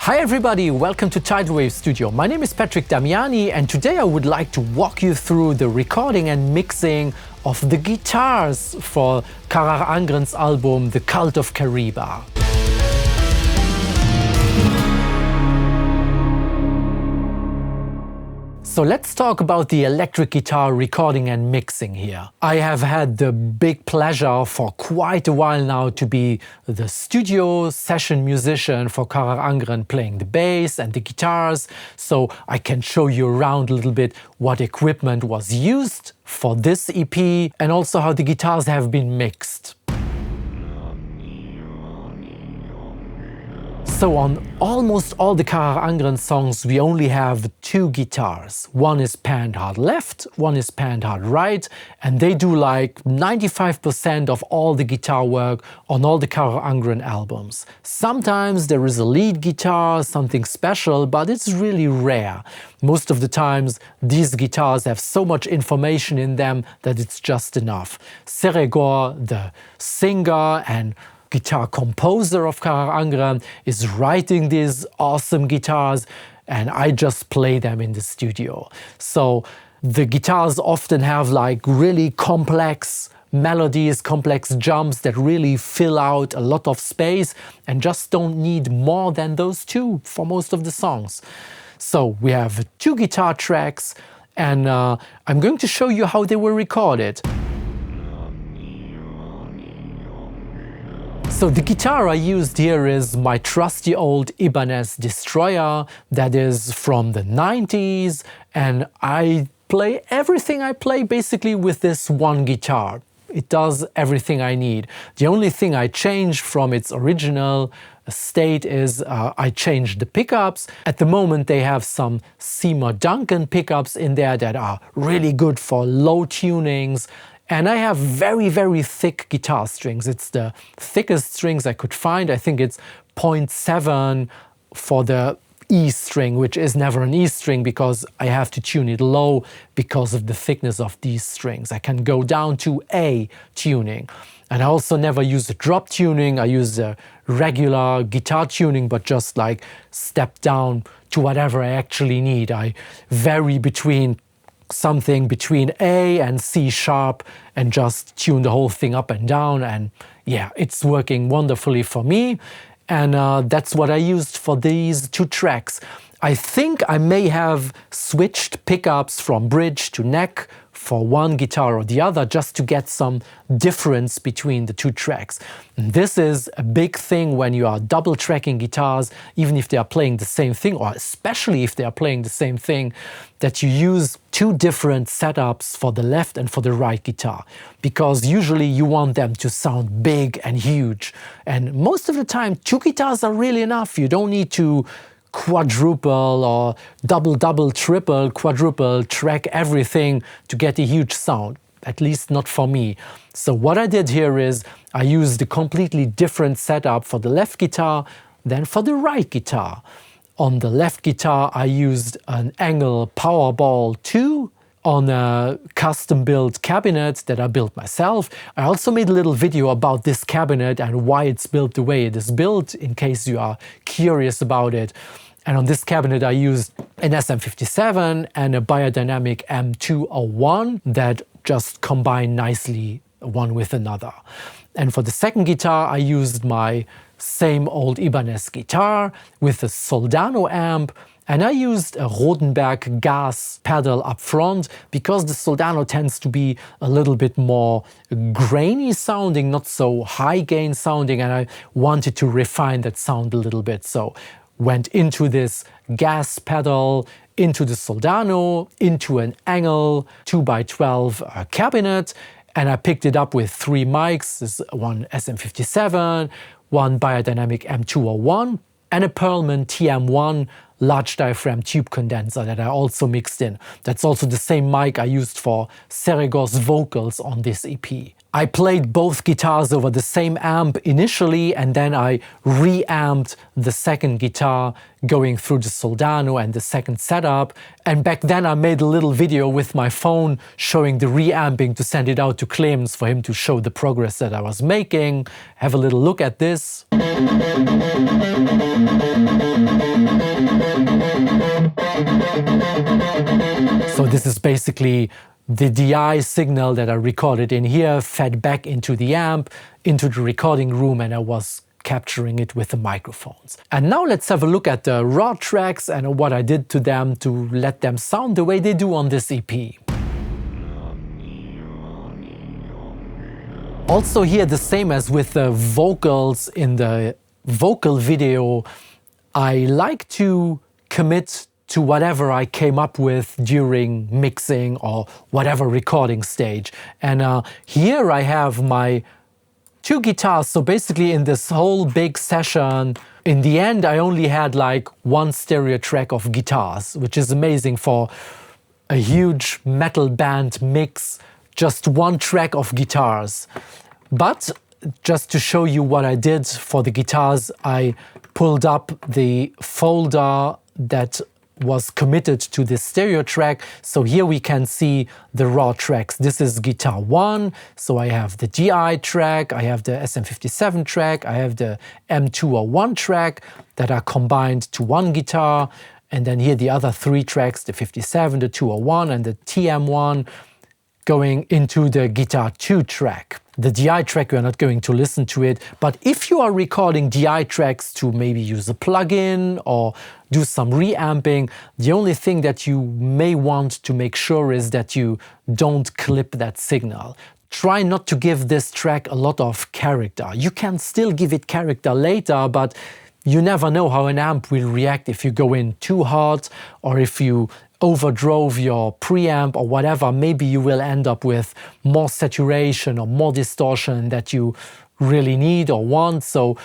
Hi everybody, welcome to Tidalwave Studio. My name is Damiani and today I would like to walk you through the recording and mixing of the guitars for Carach Angren's album The Cult of Kariba. So let's talk about the electric guitar recording and mixing here. I have had the big pleasure for quite a while now to be the studio session musician for Carach Angren, playing the bass and the guitars, so I can show you around a little bit what equipment was used for this EP and also how the guitars have been mixed. So on almost all the Carach Angren songs we only have two guitars. One is panned hard left, one is panned hard right, and they do like 95% of all the guitar work on all the Carach Angren albums. Sometimes there is a lead guitar, something special, but it's really rare. Most of the times these guitars have so much information in them that it's just enough. Seregor, the singer and guitar composer of Carach Angren, is writing these awesome guitars and I just play them in the studio. So the guitars often have like really complex melodies, complex jumps that really fill out a lot of space and just don't need more than those two for most of the songs. So we have two guitar tracks and I'm going to show you how they were recorded. So the guitar I used here is my trusty old Ibanez Destroyer that is from the 90s, and I play everything I play basically with this one guitar. It does everything I need. The only thing I changed from its original state is I changed the pickups. At the moment they have some Seymour Duncan pickups in there that are really good for low tunings. And I have very thick guitar strings. It's the thickest strings I could find. I think it's 0.7 for the E string, which is never an E string because I have to tune it low because of the thickness of these strings. I can go down to A tuning. And I also never use a drop tuning. I use a regular guitar tuning, but just like step down to whatever I actually need. I vary between something between A and C sharp and just tune the whole thing up and down, and yeah, it's working wonderfully for me, and that's what I used for these two tracks. I think I may have switched pickups from bridge to neck for one guitar or the other just to get some difference between the two tracks. And this is a big thing when you are double tracking guitars, even if they are playing the same thing, or especially if they are playing the same thing, that you use two different setups for the left and for the right guitar, because usually you want them to sound big and huge. And most of the time, two guitars are really enough. You don't need to quadruple or double, triple, quadruple track everything to get a huge sound, at least not for me. So what I did here is I used a completely different setup for the left guitar than for the right guitar. On the left guitar I used an Engel Powerball 2 on a custom-built cabinet that I built myself. I also made a little video about this cabinet and why it's built the way it is built, in case you are curious about it. And on this cabinet I used an SM57 and a Biodynamic M201 that just combine nicely one with another. And for the second guitar I used my same old Ibanez guitar with a Soldano amp, and I used a Rodenberg gas pedal up front because the Soldano tends to be a little bit more grainy sounding, not so high gain sounding, and I wanted to refine that sound a little bit. So went into this gas pedal, into the Soldano, into an Engel 2x12 cabinet, and I picked it up with three mics. This one SM57, one Biodynamic M201, and a Perlman TM1 large diaphragm tube condenser that I also mixed in. That's also the same mic I used for Seregor's vocals on this EP. I played both guitars over the same amp initially, and then I reamped the second guitar going through the Soldano and the second setup. And back then I made a little video with my phone showing the reamping to send it out to Clemens for him to show the progress that I was making. Have a little look at this. This is basically the DI signal that I recorded in here, fed back into the amp, into the recording room, and I was capturing it with the microphones. And now let's have a look at the raw tracks and what I did to them to let them sound the way they do on this EP. Also here, the same as with the vocals in the vocal video, I like to commit to whatever I came up with during mixing or whatever recording stage. And here I have my two guitars. So basically in this whole big session, in the end, I only had like one stereo track of guitars, which is amazing for a huge metal band mix, just one track of guitars. But just to show you what I did for the guitars, I pulled up the folder that was committed to this stereo track. So here we can see the raw tracks. This is guitar 1, so I have the DI track, I have the SM57 track, I have the M201 track that are combined to one guitar, and then here the other 3 tracks, the 57, the 201 and the TM1, going into the guitar 2 track. The DI track, we're not going to listen to it, but if you are recording DI tracks to maybe use a plugin or do some reamping, the only thing that you may want to make sure is that you don't clip that signal. Try not to give this track a lot of character. You can still give it character later, but you never know how an amp will react if you go in too hard or if you overdrove your preamp or whatever. Maybe you will end up with more saturation or more distortion that you really need or want. So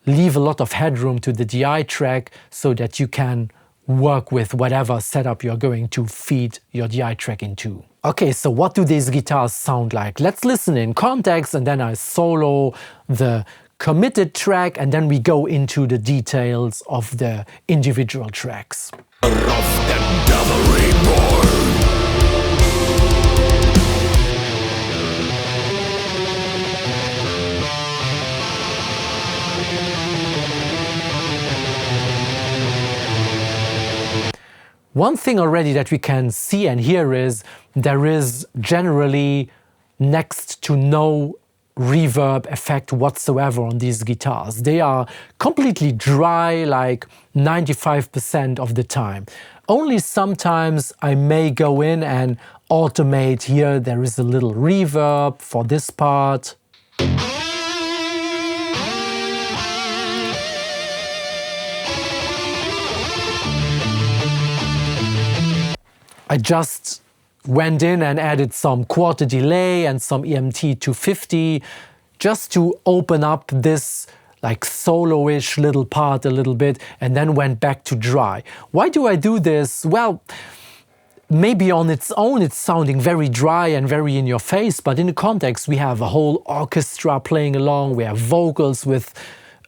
leave a lot of headroom to the DI track so that you can work with whatever setup you're going to feed your DI track into. Okay, so what do these guitars sound like? Let's listen in context, and then I solo the committed track, and then we go into the details of the individual tracks. One thing already that we can see and hear is there is generally next to no reverb effect whatsoever on these guitars. They are completely dry, like 95% of the time. Only sometimes I may go in and automate. Here there is a little reverb for this part. I just went in and added some quarter delay and some EMT 250 just to open up this like solo-ish little part a little bit, and then went back to dry. Why do I do this? Well, maybe on its own it's sounding very dry and very in your face, but in the context we have a whole orchestra playing along, we have vocals with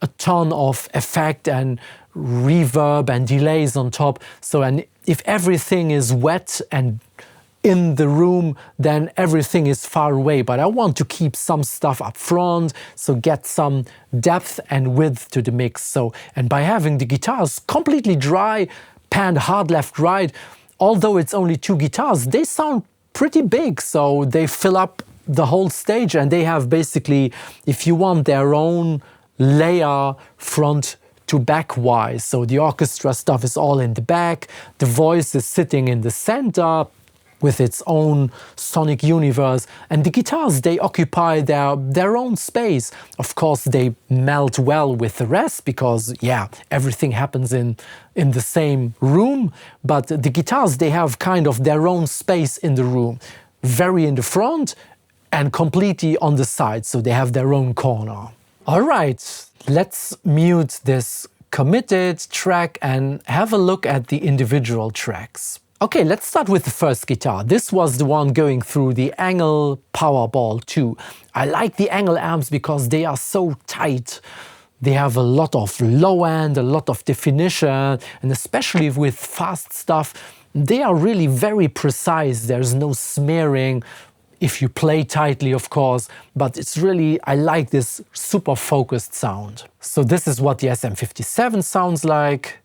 a ton of effect and reverb and delays on top. So, and if everything is wet and in the room, then everything is far away. But I want to keep some stuff up front, so get some depth and width to the mix. So, and by having the guitars completely dry, panned hard left right, although it's only 2 guitars, they sound pretty big. So they fill up the whole stage, and they have basically, if you want, their own layer front to back wise. So the orchestra stuff is all in the back, the voice is sitting in the center with its own sonic universe, and the guitars, they occupy their own space. Of course, they meld well with the rest because, yeah, everything happens in the same room, but the guitars, they have kind of their own space in the room, very in the front and completely on the side, so they have their own corner. All right, let's mute this committed track and have a look at the individual tracks. Okay, let's start with the first guitar. This was the one going through the Angel Powerball 2. I like the Angel amps because they are so tight. They have a lot of low end, a lot of definition, and especially with fast stuff, they are really very precise. There's no smearing if you play tightly, of course, but it's really, I like this super focused sound. So this is what the SM57 sounds like.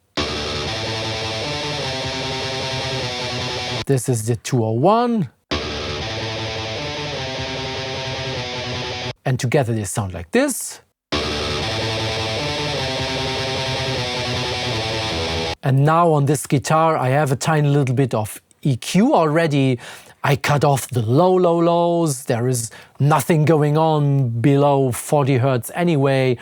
The This is the 201. And together they sound like this. And now on this guitar I have a tiny little bit of EQ already. I cut off the lows. There is nothing going on below 40 Hertz anyway.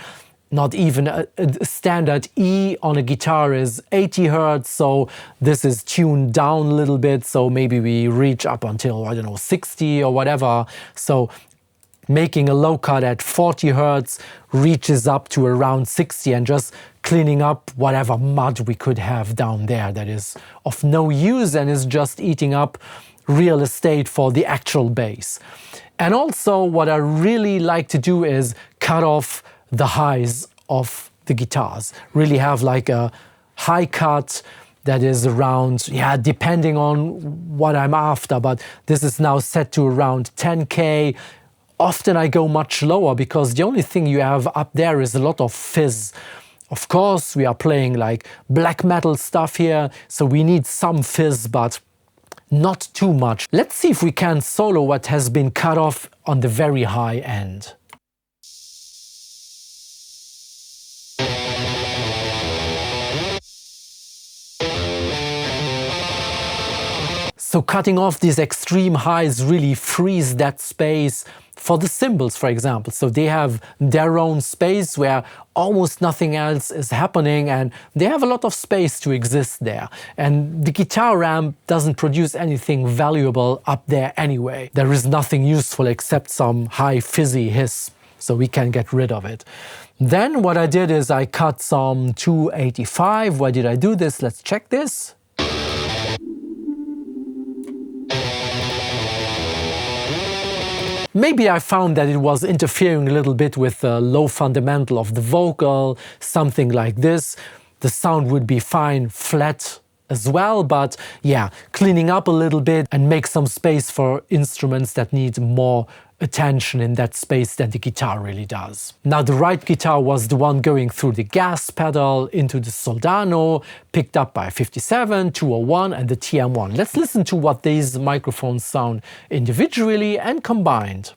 Not even a standard E on a guitar is 80 Hertz, so this is tuned down a little bit, so maybe we reach up until, I don't know, 60 or whatever. So making a low cut at 40 Hertz reaches up to around 60 and just cleaning up whatever mud we could have down there that is of no use and is just eating up real estate for the actual bass. And also what I really like to do is cut off the highs of the guitars. Really have like a high cut that is around, depending on what I'm after, but this is now set to around 10K. Often I go much lower because the only thing you have up there is a lot of fizz. Of course, we are playing like black metal stuff here, so we need some fizz, but not too much. Let's see if we can solo what has been cut off on the very high end. So cutting off these extreme highs really frees that space for the cymbals, for example. So they have their own space where almost nothing else is happening and they have a lot of space to exist there. And the guitar amp doesn't produce anything valuable up there anyway. There is nothing useful except some high fizzy hiss, so we can get rid of it. Then what I did is I cut some 285. Why did I do this? Let's check this. Maybe I found that it was interfering a little bit with the low fundamental of the vocal, something like this. The sound would be fine flat as well, but yeah, cleaning up a little bit and make some space for instruments that need more attention in that space than the guitar really does. Now the right guitar was the one going through the gas pedal into the Soldano, picked up by 57, 201 and the TM1. Let's listen to what these microphones sound individually and combined.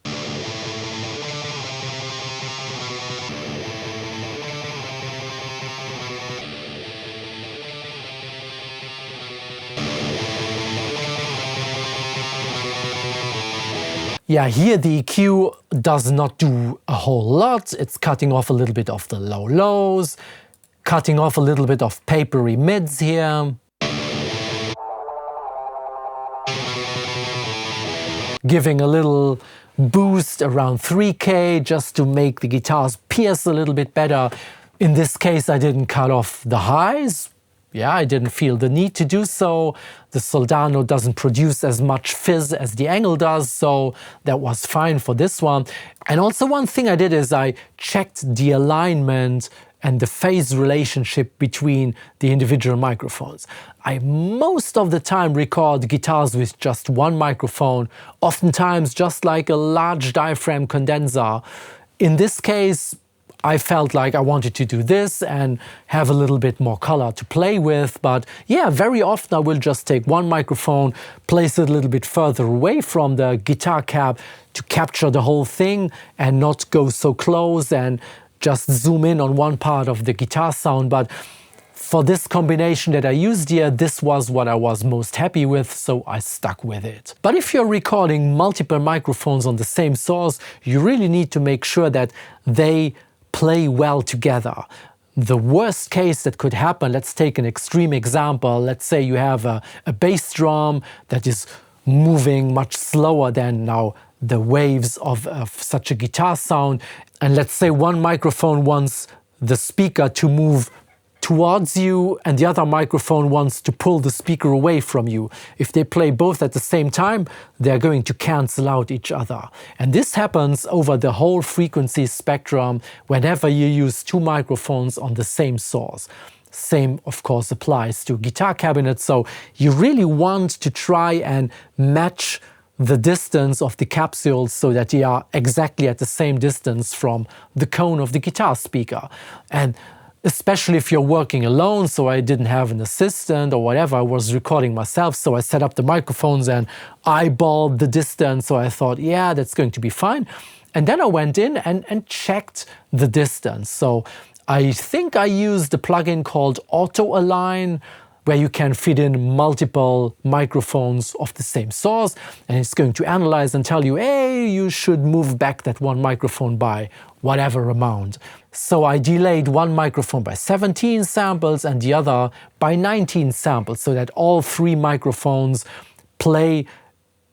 Yeah, here the EQ does not do a whole lot. It's cutting off a little bit of the lows, cutting off a little bit of papery mids here. Giving a little boost around 3K just to make the guitars pierce a little bit better. In this case, I didn't cut off the highs. Yeah, I didn't feel the need to do so. The Soldano doesn't produce as much fizz as the Engel does, so that was fine for this one. And also one thing I did is I checked the alignment and the phase relationship between the individual microphones. I most of the time record guitars with just one microphone, oftentimes just like a large diaphragm condenser. In this case, I felt like I wanted to do this and have a little bit more color to play with, but yeah, very often I will just take one microphone, place it a little bit further away from the guitar cab to capture the whole thing and not go so close and just zoom in on one part of the guitar sound. But for this combination that I used here, this was what I was most happy with, so I stuck with it. But if you're recording multiple microphones on the same source, you really need to make sure that they play well together. The worst case that could happen, let's take an extreme example. Let's say you have a bass drum that is moving much slower than now the waves of such a guitar sound. And let's say one microphone wants the speaker to move towards you and the other microphone wants to pull the speaker away from you. If they play both at the same time, they're going to cancel out each other. And this happens over the whole frequency spectrum whenever you use two microphones on the same source. Same, of course, applies to guitar cabinets. So you really want to try and match the distance of the capsules so that they are exactly at the same distance from the cone of the guitar speaker. And especially if you're working alone. So I didn't have an assistant or whatever. I was recording myself. So I set up the microphones and eyeballed the distance. So I thought, yeah, that's going to be fine. And then I went in and checked the distance. So I think I used a plugin called Auto Align, where you can feed in multiple microphones of the same source, and it's going to analyze and tell you, hey, you should move back that one microphone by whatever amount. So I delayed one microphone by 17 samples and the other by 19 samples, so that all three microphones play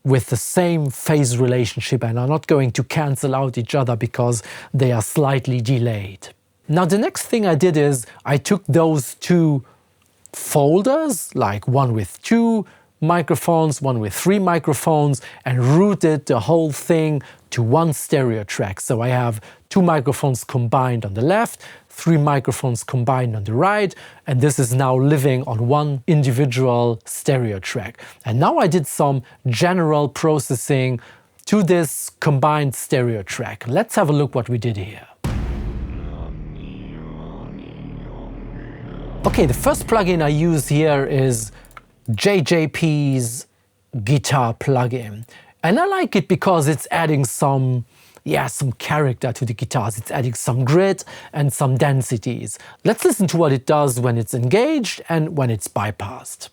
with the same phase relationship and are not going to cancel out each other because they are slightly delayed. Now the next thing I did is I took those two folders, like one with 2 microphones, one with 3 microphones, and routed the whole thing to one stereo track. So I have 2 microphones combined on the left, 3 microphones combined on the right, and this is now living on one individual stereo track. And now I did some general processing to this combined stereo track. Let's have a look what we did here. Okay, the first plugin I use here is JJP's guitar plugin. And I like it because it's adding some character to the guitars. It's adding some grit and some densities. Let's listen to what it does when it's engaged and when it's bypassed.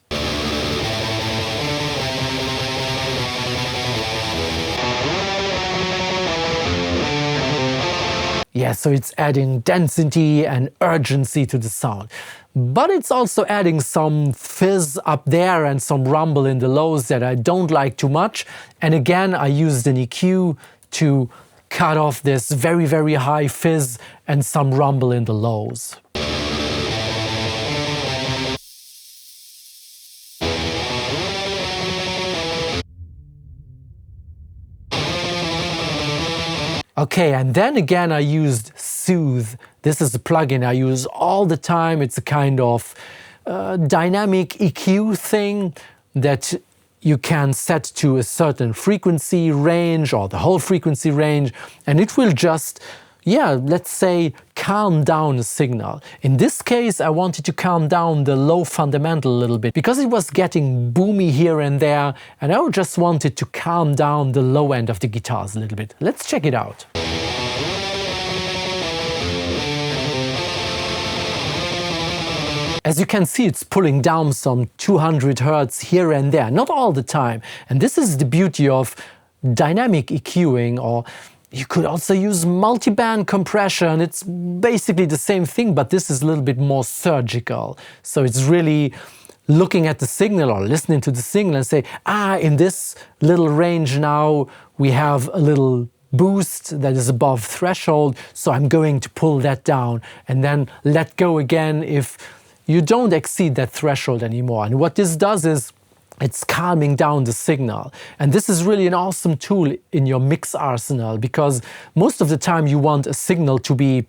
Yeah, so it's adding density and urgency to the sound. But it's also adding some fizz up there and some rumble in the lows that I don't like too much. And again, I used an EQ to cut off this very, very high fizz and some rumble in the lows. Okay, and then again I used Soothe. This is a plugin I use all the time. It's a kind of dynamic EQ thing that you can set to a certain frequency range or the whole frequency range, and it will just, let's say, calm down a signal. In this case, I wanted to calm down the low fundamental a little bit because it was getting boomy here and there, and I just wanted to calm down the low end of the guitars a little bit. Let's check it out. As you can see, it's pulling down some 200 Hertz here and there, not all the time. And this is the beauty of dynamic EQing, or you could also use multiband compression. It's basically the same thing, but this is a little bit more surgical. So it's really looking at the signal or listening to the signal and say, in this little range now we have a little boost that is above threshold, so I'm going to pull that down and then let go again if you don't exceed that threshold anymore. And what this does is it's calming down the signal. And this is really an awesome tool in your mix arsenal, because most of the time you want a signal to be,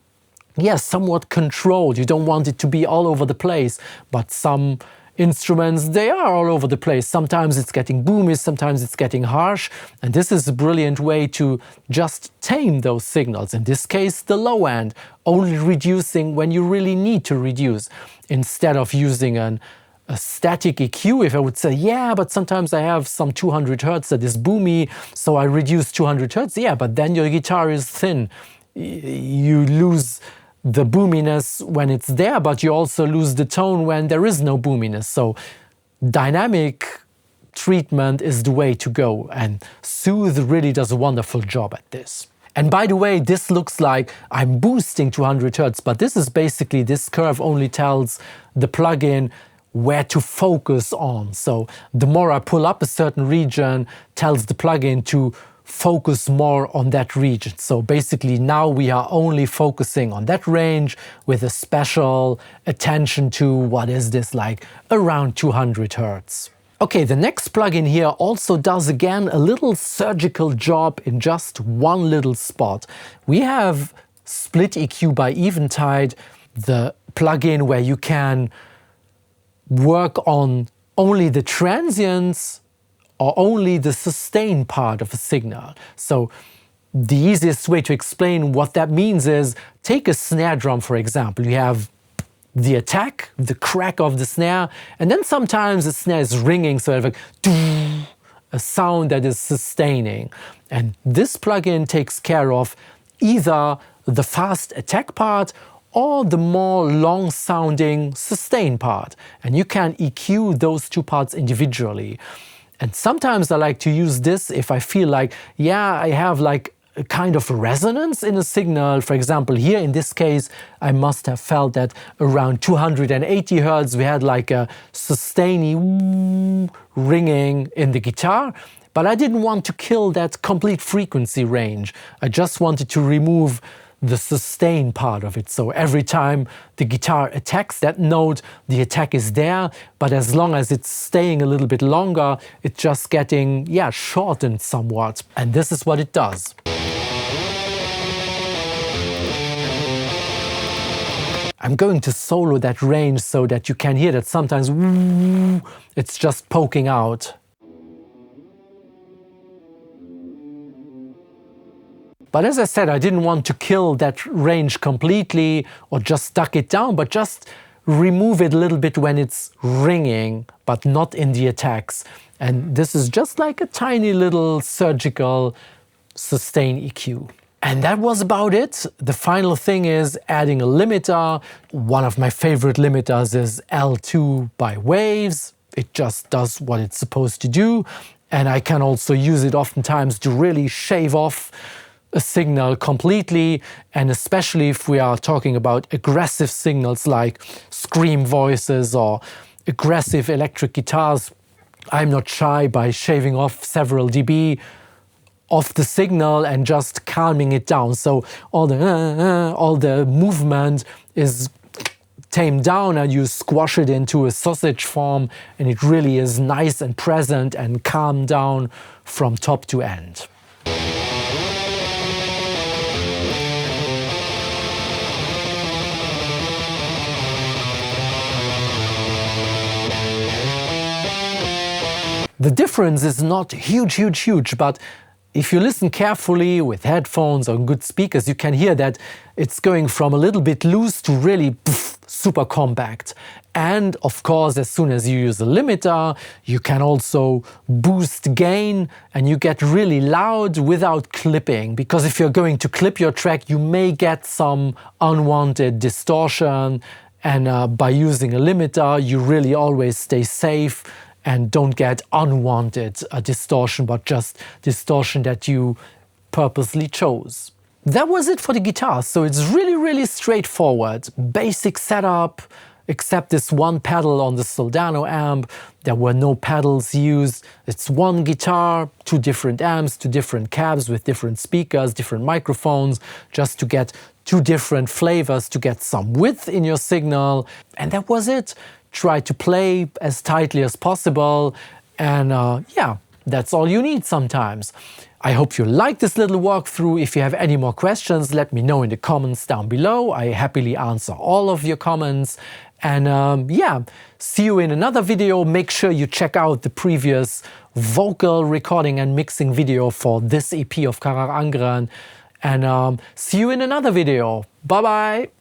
somewhat controlled. You don't want it to be all over the place, but some instruments, they are all over the place. Sometimes it's getting boomy, sometimes it's getting harsh, and this is a brilliant way to just tame those signals. In this case, the low end, only reducing when you really need to reduce, instead of using a static EQ. If I would say, but sometimes I have some 200 Hertz that is boomy, so I reduce 200 Hertz, but then your guitar is thin. You lose the boominess when it's there, but you also lose the tone when there is no boominess. So dynamic treatment is the way to go, and Soothe really does a wonderful job at this. And by the way, this looks like I'm boosting 200 Hertz, but this is basically, this curve only tells the plugin where to focus on. So the more I pull up a certain region, tells the plugin to focus more on that region. So basically now we are only focusing on that range with a special attention to, what is this, like around 200 Hertz. Okay, the next plugin here also does again a little surgical job in just one little spot. We have Split EQ by Eventide, the plugin where you can work on only the transients or only the sustain part of a signal. So the easiest way to explain what that means is, take a snare drum, for example. You have the attack, the crack of the snare, and then sometimes the snare is ringing, so I have like a sound that is sustaining. And this plugin takes care of either the fast attack part or the more long-sounding sustain part. And you can EQ those two parts individually. And sometimes I like to use this if I feel like, yeah, I have like a kind of resonance in a signal. For example, here in this case, I must have felt that around 280 Hertz, we had like a sustainy ringing in the guitar. But I didn't want to kill that complete frequency range. I just wanted to remove the sustain part of it. So every time the guitar attacks that note, the attack is there, but as long as it's staying a little bit longer, it's just getting, yeah, shortened somewhat. And this is what it does. I'm going to solo that range so that you can hear that sometimes it's just poking out. But as I said, I didn't want to kill that range completely or just duck it down, but just remove it a little bit when it's ringing, but not in the attacks. And this is just like a tiny little surgical sustain EQ. And that was about it. The final thing is adding a limiter. One of my favorite limiters is L2 by Waves. It just does what it's supposed to do. And I can also use it oftentimes to really shave off a signal completely, and especially if we are talking about aggressive signals like scream voices or aggressive electric guitars, I'm not shy by shaving off several dB of the signal and just calming it down. So all the movement is tamed down and you squash it into a sausage form, and it really is nice and present and calmed down from top to end. The difference is not huge, but if you listen carefully with headphones or good speakers, you can hear that it's going from a little bit loose to really super compact. And of course, as soon as you use a limiter, you can also boost gain and you get really loud without clipping. Because if you're going to clip your track, you may get some unwanted distortion. And by using a limiter, you really always stay safe and don't get unwanted distortion, but just distortion that you purposely chose. That was it for the guitar. So it's really straightforward. Basic setup, except this one pedal on the Soldano amp. There were no pedals used. It's one guitar, two different amps, two different cabs with different speakers, different microphones, just to get two different flavors, to get some width in your signal. And that was it. Try to play as tightly as possible, and yeah, that's all you need sometimes. I hope you like this little walkthrough. If you have any more questions, let me know in the comments down below. I happily answer all of your comments. And yeah, see you in another video. Make sure you check out the previous vocal recording and mixing video for this EP of Carach Angren. And see you in another video. Bye bye!